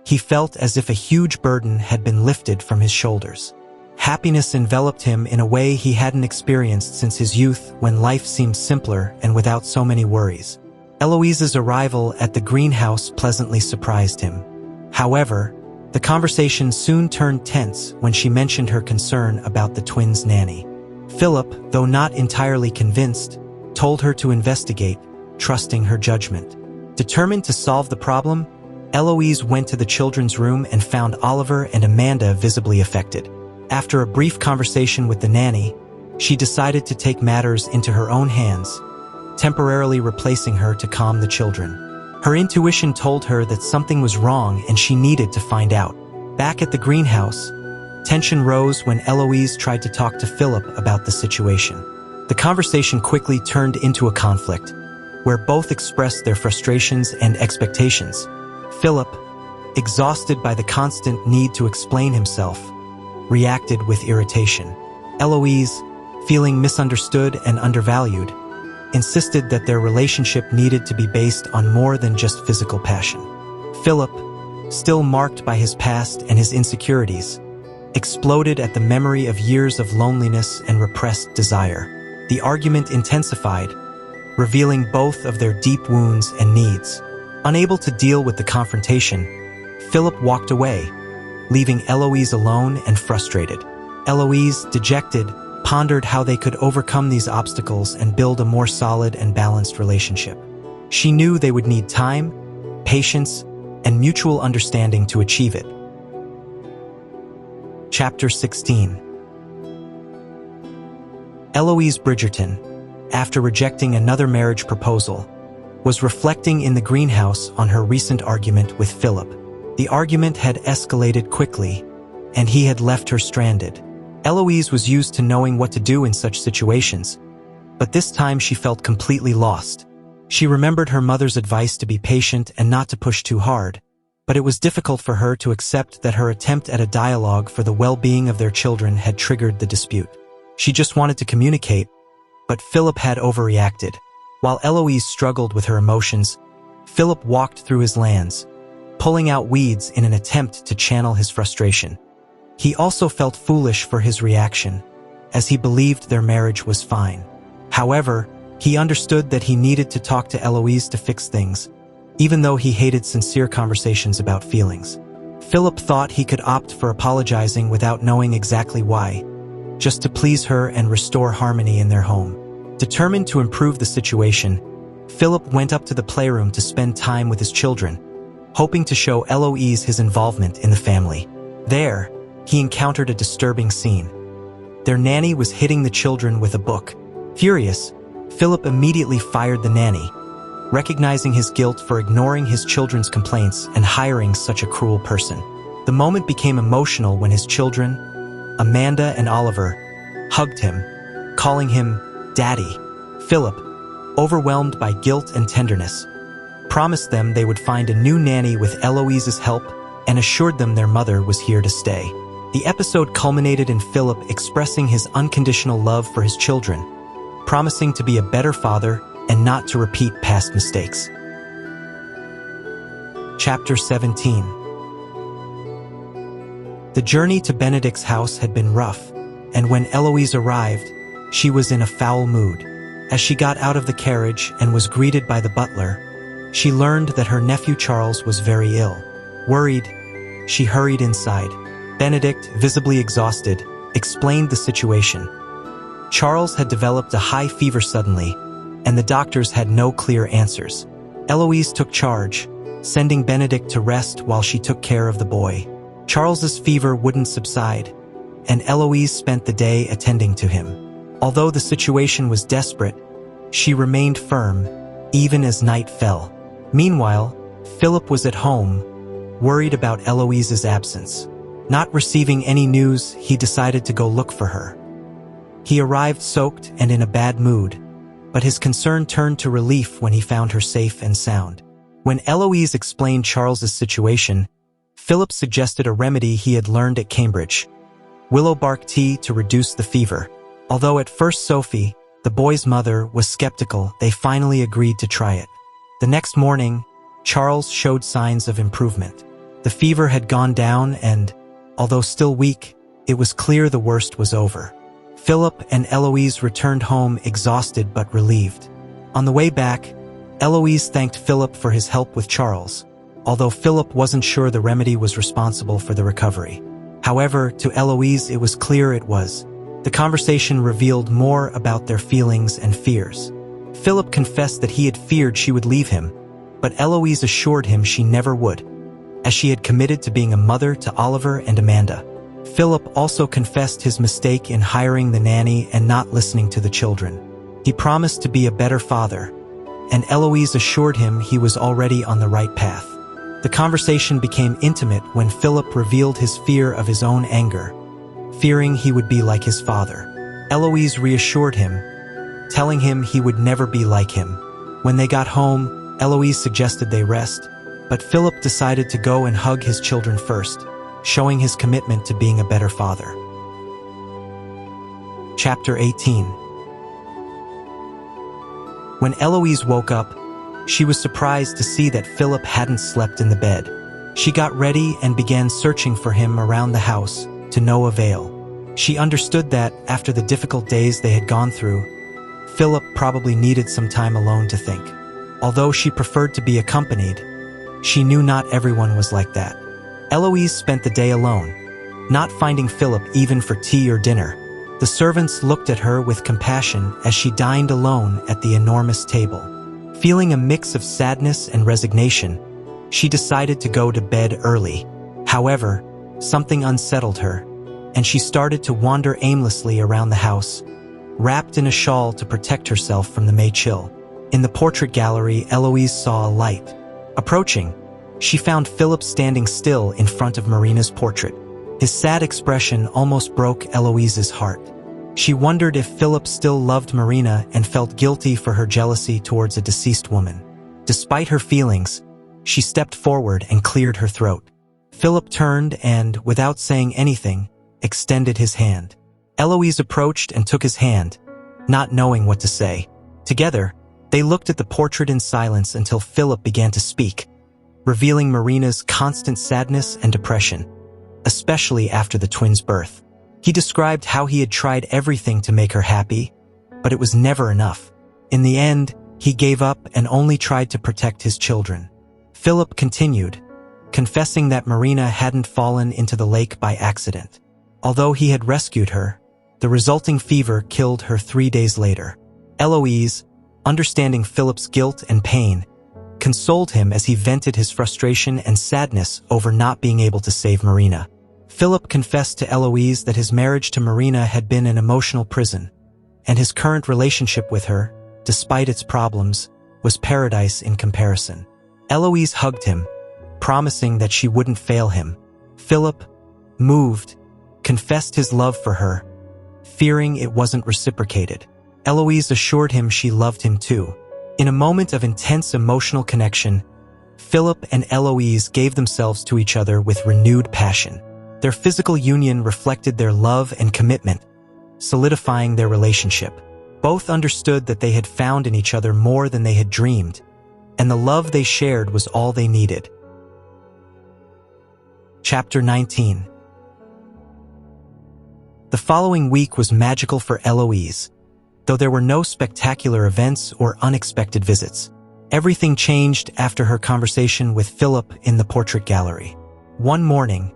he felt as if a huge burden had been lifted from his shoulders. Happiness enveloped him in a way he hadn't experienced since his youth, when life seemed simpler and without so many worries. Eloise's arrival at the greenhouse pleasantly surprised him. However, the conversation soon turned tense when she mentioned her concern about the twins' nanny. Philip, though not entirely convinced, told her to investigate, trusting her judgment. Determined to solve the problem, Eloise went to the children's room and found Oliver and Amanda visibly affected. After a brief conversation with the nanny, she decided to take matters into her own hands, temporarily replacing her to calm the children. Her intuition told her that something was wrong and she needed to find out. Back at the greenhouse, tension rose when Eloise tried to talk to Philip about the situation. The conversation quickly turned into a conflict, where both expressed their frustrations and expectations. Philip, exhausted by the constant need to explain himself, reacted with irritation. Eloise, feeling misunderstood and undervalued, insisted that their relationship needed to be based on more than just physical passion. Philip, still marked by his past and his insecurities, exploded at the memory of years of loneliness and repressed desire. The argument intensified, revealing both of their deep wounds and needs. Unable to deal with the confrontation, Philip walked away, leaving Eloise alone and frustrated. Eloise, dejected, pondered how they could overcome these obstacles and build a more solid and balanced relationship. She knew they would need time, patience, and mutual understanding to achieve it. Chapter 16. Eloise Bridgerton, after rejecting another marriage proposal, was reflecting in the greenhouse on her recent argument with Philip. The argument had escalated quickly, and he had left her stranded. Eloise was used to knowing what to do in such situations, but this time she felt completely lost. She remembered her mother's advice to be patient and not to push too hard, but it was difficult for her to accept that her attempt at a dialogue for the well-being of their children had triggered the dispute. She just wanted to communicate, but Philip had overreacted. While Eloise struggled with her emotions, Philip walked through his lands, pulling out weeds in an attempt to channel his frustration. He also felt foolish for his reaction, as he believed their marriage was fine. However, he understood that he needed to talk to Eloise to fix things, even though he hated sincere conversations about feelings. Philip thought he could opt for apologizing without knowing exactly why, just to please her and restore harmony in their home. Determined to improve the situation, Philip went up to the playroom to spend time with his children, hoping to show Eloise his involvement in the family. There, he encountered a disturbing scene. Their nanny was hitting the children with a book. Furious, Philip immediately fired the nanny, recognizing his guilt for ignoring his children's complaints and hiring such a cruel person. The moment became emotional when his children, Amanda and Oliver, hugged him, calling him Daddy. Philip, overwhelmed by guilt and tenderness, promised them they would find a new nanny with Eloise's help and assured them their mother was here to stay. The episode culminated in Philip expressing his unconditional love for his children, promising to be a better father and not to repeat past mistakes. Chapter 17. The journey to Benedict's house had been rough, and when Eloise arrived, she was in a foul mood. As she got out of the carriage and was greeted by the butler, she learned that her nephew Charles was very ill. Worried, she hurried inside. Benedict, visibly exhausted, explained the situation. Charles had developed a high fever suddenly, and the doctors had no clear answers. Eloise took charge, sending Benedict to rest while she took care of the boy. Charles's fever wouldn't subside, and Eloise spent the day attending to him. Although the situation was desperate, she remained firm, even as night fell. Meanwhile, Philip was at home, worried about Eloise's absence. Not receiving any news, he decided to go look for her. He arrived soaked and in a bad mood, but his concern turned to relief when he found her safe and sound. When Eloise explained Charles's situation, Philip suggested a remedy he had learned at Cambridge: willow bark tea to reduce the fever. Although at first Sophie, the boy's mother, was skeptical, they finally agreed to try it. The next morning, Charles showed signs of improvement. The fever had gone down and, although still weak, it was clear the worst was over. Philip and Eloise returned home exhausted but relieved. On the way back, Eloise thanked Philip for his help with Charles, although Philip wasn't sure the remedy was responsible for the recovery. However, to Eloise it was clear it was. The conversation revealed more about their feelings and fears. Philip confessed that he had feared she would leave him, but Eloise assured him she never would, as she had committed to being a mother to Oliver and Amanda. Philip also confessed his mistake in hiring the nanny and not listening to the children. He promised to be a better father, and Eloise assured him he was already on the right path. The conversation became intimate when Philip revealed his fear of his own anger, fearing he would be like his father. Eloise reassured him, telling him he would never be like him. When they got home, Eloise suggested they rest, but Philip decided to go and hug his children first, showing his commitment to being a better father. Chapter 18. When Eloise woke up, she was surprised to see that Philip hadn't slept in the bed. She got ready and began searching for him around the house, to no avail. She understood that, after the difficult days they had gone through, Philip probably needed some time alone to think. Although she preferred to be accompanied, she knew not everyone was like that. Eloise spent the day alone, not finding Philip even for tea or dinner. The servants looked at her with compassion as she dined alone at the enormous table. Feeling a mix of sadness and resignation, she decided to go to bed early. However, something unsettled her, and she started to wander aimlessly around the house, wrapped in a shawl to protect herself from the May chill. In the portrait gallery, Eloise saw a light. Approaching, she found Philip standing still in front of Marina's portrait. His sad expression almost broke Eloise's heart. She wondered if Philip still loved Marina and felt guilty for her jealousy towards a deceased woman. Despite her feelings, she stepped forward and cleared her throat. Philip turned and, without saying anything, extended his hand. Eloise approached and took his hand, not knowing what to say. Together, they looked at the portrait in silence until Philip began to speak, revealing Marina's constant sadness and depression, especially after the twins' birth. He described how he had tried everything to make her happy, but it was never enough. In the end, he gave up and only tried to protect his children. Philip continued, confessing that Marina hadn't fallen into the lake by accident. Although he had rescued her, the resulting fever killed her 3 days later. Eloise, understanding Philip's guilt and pain, consoled him as he vented his frustration and sadness over not being able to save Marina. Philip confessed to Eloise that his marriage to Marina had been an emotional prison, and his current relationship with her, despite its problems, was paradise in comparison. Eloise hugged him, promising that she wouldn't fail him. Philip, moved, confessed his love for her, fearing it wasn't reciprocated. Eloise assured him she loved him too. In a moment of intense emotional connection, Philip and Eloise gave themselves to each other with renewed passion. Their physical union reflected their love and commitment, solidifying their relationship. Both understood that they had found in each other more than they had dreamed, and the love they shared was all they needed. Chapter 19. The following week was magical for Eloise, though there were no spectacular events or unexpected visits. Everything changed after her conversation with Philip in the portrait gallery. One morning,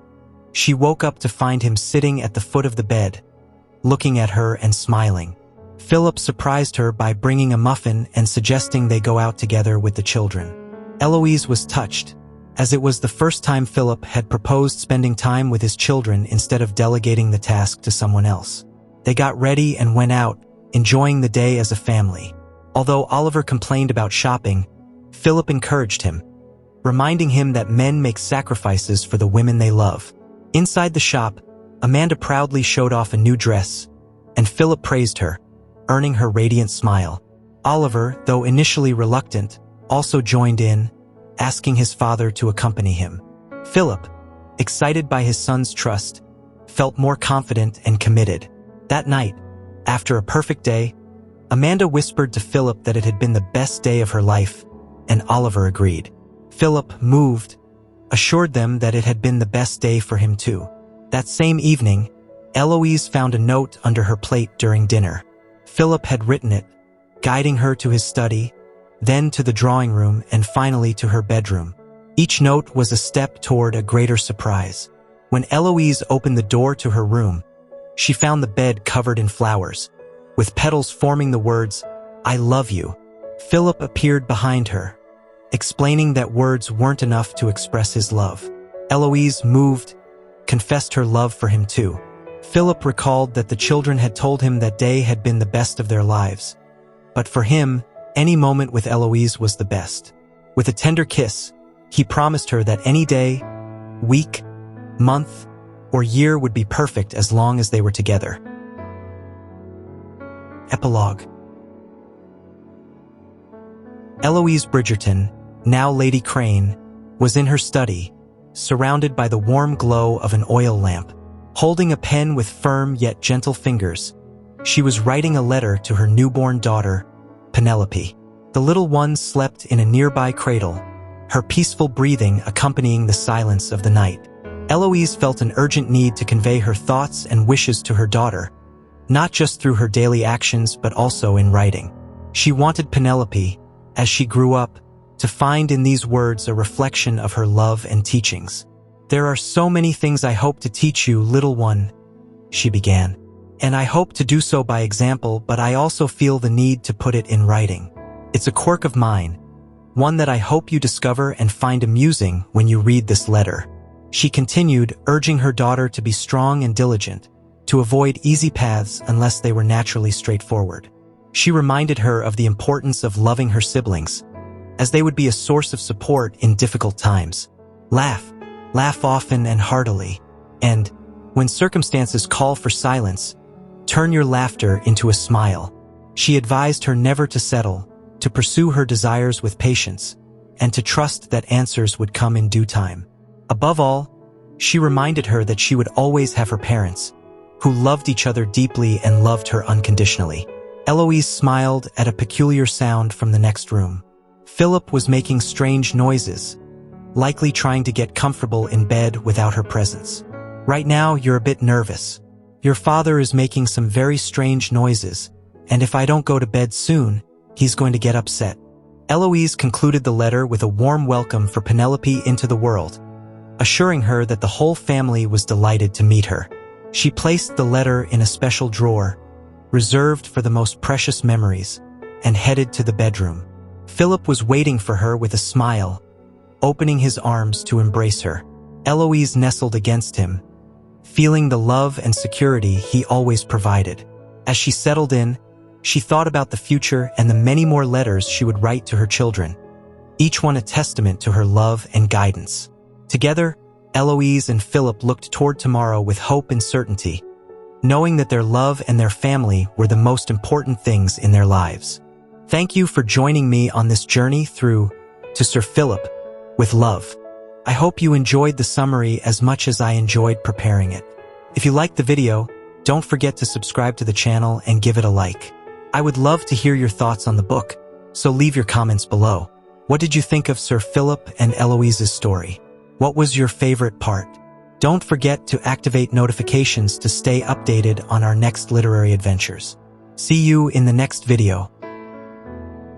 she woke up to find him sitting at the foot of the bed, looking at her and smiling. Philip surprised her by bringing a muffin and suggesting they go out together with the children. Eloise was touched, as it was the first time Philip had proposed spending time with his children instead of delegating the task to someone else. They got ready and went out, enjoying the day as a family. Although Oliver complained about shopping, Philip encouraged him, reminding him that men make sacrifices for the women they love. Inside the shop, Amanda proudly showed off a new dress, and Philip praised her, earning her radiant smile. Oliver, though initially reluctant, also joined in, asking his father to accompany him. Philip, excited by his son's trust, felt more confident and committed. That night, after a perfect day, Amanda whispered to Philip that it had been the best day of her life, and Oliver agreed. Philip, moved, assured them that it had been the best day for him too. That same evening, Eloise found a note under her plate during dinner. Philip had written it, guiding her to his study, then to the drawing room, and finally to her bedroom. Each note was a step toward a greater surprise. When Eloise opened the door to her room, she found the bed covered in flowers, with petals forming the words, "I love you." Philip appeared behind her, explaining that words weren't enough to express his love. Eloise, moved, confessed her love for him too. Philip recalled that the children had told him that day had been the best of their lives. But for him, any moment with Eloise was the best. With a tender kiss, he promised her that any day, week, month, or year would be perfect as long as they were together. Epilogue. Eloise Bridgerton, now Lady Crane, was in her study, surrounded by the warm glow of an oil lamp. Holding a pen with firm yet gentle fingers, she was writing a letter to her newborn daughter, Penelope. The little one slept in a nearby cradle, her peaceful breathing accompanying the silence of the night. Eloise felt an urgent need to convey her thoughts and wishes to her daughter, not just through her daily actions but also in writing. She wanted Penelope, as she grew up, to find in these words a reflection of her love and teachings. "There are so many things I hope to teach you, little one," she began. "And I hope to do so by example, but I also feel the need to put it in writing. It's a quirk of mine, one that I hope you discover and find amusing when you read this letter." She continued, urging her daughter to be strong and diligent, to avoid easy paths unless they were naturally straightforward. She reminded her of the importance of loving her siblings, as they would be a source of support in difficult times. Laugh often and heartily, and, when circumstances call for silence, turn your laughter into a smile. She advised her never to settle, to pursue her desires with patience, and to trust that answers would come in due time. Above all, she reminded her that she would always have her parents, who loved each other deeply and loved her unconditionally. Eloise smiled at a peculiar sound from the next room. Philip was making strange noises, likely trying to get comfortable in bed without her presence. "Right now, you're a bit nervous. Your father is making some very strange noises, and if I don't go to bed soon, he's going to get upset." Eloise concluded the letter with a warm welcome for Penelope into the world, assuring her that the whole family was delighted to meet her. She placed the letter in a special drawer, reserved for the most precious memories, and headed to the bedroom. Philip was waiting for her with a smile, opening his arms to embrace her. Eloise nestled against him, feeling the love and security he always provided. As she settled in, she thought about the future and the many more letters she would write to her children, each one a testament to her love and guidance. Together, Eloise and Philip looked toward tomorrow with hope and certainty, knowing that their love and their family were the most important things in their lives. Thank you for joining me on this journey through To Sir Philip, with love. I hope you enjoyed the summary as much as I enjoyed preparing it. If you liked the video, don't forget to subscribe to the channel and give it a like. I would love to hear your thoughts on the book, so leave your comments below. What did you think of Sir Philip and Eloise's story? What was your favorite part? Don't forget to activate notifications to stay updated on our next literary adventures. See you in the next video.